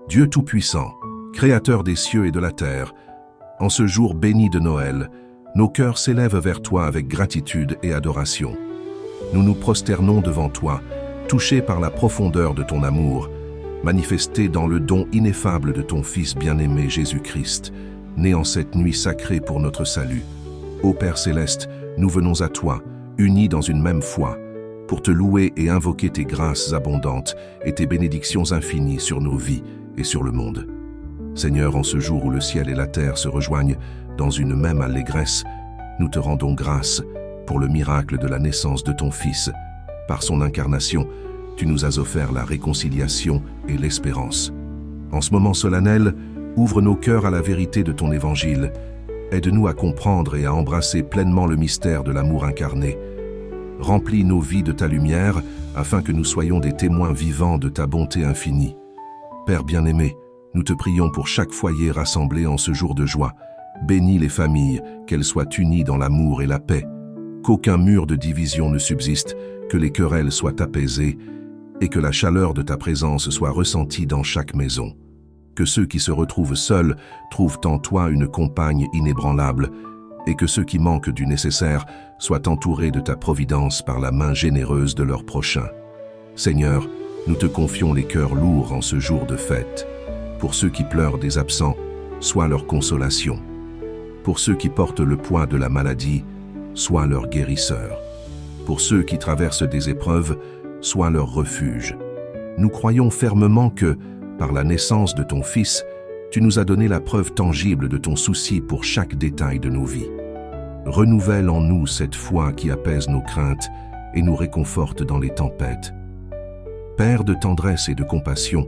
Dieu Tout-Puissant, Créateur des cieux et de la terre, en ce jour béni de Noël, nos cœurs s'élèvent vers toi avec gratitude et adoration. Nous nous prosternons devant toi, touchés par la profondeur de ton amour, manifesté dans le don ineffable de ton Fils bien-aimé Jésus-Christ, né en cette nuit sacrée pour notre salut. Ô Père céleste, nous venons à toi, unis dans une même foi, pour te louer et invoquer tes grâces abondantes et tes bénédictions infinies sur nos vies et sur le monde. Seigneur, en ce jour où le ciel et la terre se rejoignent dans une même allégresse, nous te rendons grâce pour le miracle de la naissance de ton Fils. Par son incarnation, tu nous as offert la réconciliation et l'espérance. En ce moment solennel, ouvre nos cœurs à la vérité de ton évangile. Aide-nous à comprendre et à embrasser pleinement le mystère de l'amour incarné. Remplis nos vies de ta lumière, afin que nous soyons des témoins vivants de ta bonté infinie. Père bien-aimé, nous te prions pour chaque foyer rassemblé en ce jour de joie. Bénis les familles, qu'elles soient unies dans l'amour et la paix. Qu'aucun mur de division ne subsiste, que les querelles soient apaisées et que la chaleur de ta présence soit ressentie dans chaque maison. Que ceux qui se retrouvent seuls trouvent en toi une compagne inébranlable et que ceux qui manquent du nécessaire soient entourés de ta providence par la main généreuse de leur prochain. Seigneur, nous te confions les cœurs lourds en ce jour de fête. Pour ceux qui pleurent des absents, sois leur consolation. Pour ceux qui portent le poids de la maladie, sois leur guérisseur. Pour ceux qui traversent des épreuves, sois leur refuge. Nous croyons fermement que, par la naissance de ton Fils, tu nous as donné la preuve tangible de ton souci pour chaque détail de nos vies. Renouvelle en nous cette foi qui apaise nos craintes et nous réconforte dans les tempêtes. Père de tendresse et de compassion,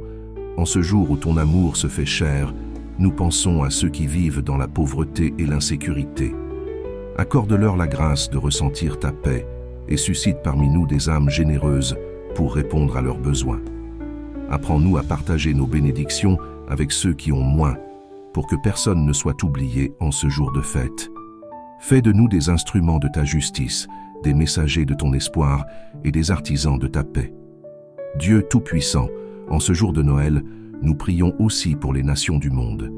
en ce jour où ton amour se fait chair, nous pensons à ceux qui vivent dans la pauvreté et l'insécurité. Accorde-leur la grâce de ressentir ta paix et suscite parmi nous des âmes généreuses pour répondre à leurs besoins. Apprends-nous à partager nos bénédictions avec ceux qui ont moins, pour que personne ne soit oublié en ce jour de fête. Fais de nous des instruments de ta justice, des messagers de ton espoir et des artisans de ta paix. Dieu Tout-Puissant, en ce jour de Noël, nous prions aussi pour les nations du monde.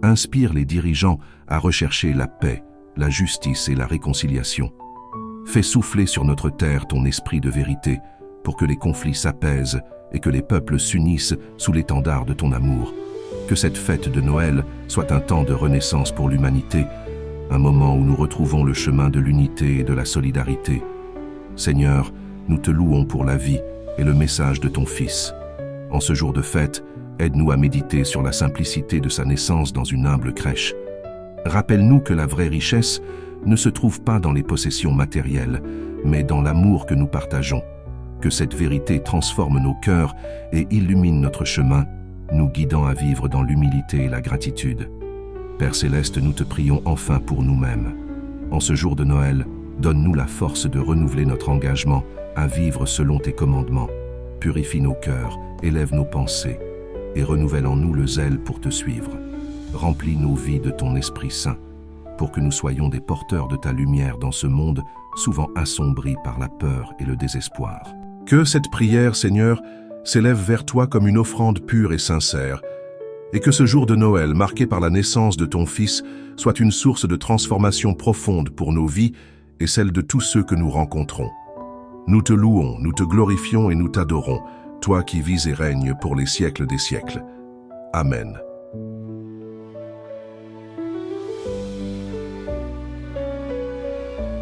Inspire les dirigeants à rechercher la paix, la justice et la réconciliation. Fais souffler sur notre terre ton esprit de vérité pour que les conflits s'apaisent et que les peuples s'unissent sous l'étendard de ton amour. Que cette fête de Noël soit un temps de renaissance pour l'humanité, un moment où nous retrouvons le chemin de l'unité et de la solidarité. Seigneur, nous te louons pour la vie et le message de ton Fils. En ce jour de fête, aide-nous à méditer sur la simplicité de sa naissance dans une humble crèche. Rappelle-nous que la vraie richesse ne se trouve pas dans les possessions matérielles, mais dans l'amour que nous partageons. Que cette vérité transforme nos cœurs et illumine notre chemin, nous guidant à vivre dans l'humilité et la gratitude. Père céleste, nous te prions enfin pour nous-mêmes. En ce jour de Noël, donne-nous la force de renouveler notre engagement à vivre selon tes commandements. Purifie nos cœurs, élève nos pensées et renouvelle en nous le zèle pour te suivre. Remplis nos vies de ton Esprit Saint, pour que nous soyons des porteurs de ta lumière dans ce monde souvent assombri par la peur et le désespoir. Que cette prière, Seigneur, s'élève vers toi comme une offrande pure et sincère, et que ce jour de Noël, marqué par la naissance de ton Fils, soit une source de transformation profonde pour nos vies et celle de tous ceux que nous rencontrons. Nous te louons, nous te glorifions et nous t'adorons, toi qui vis et règnes pour les siècles des siècles. Amen.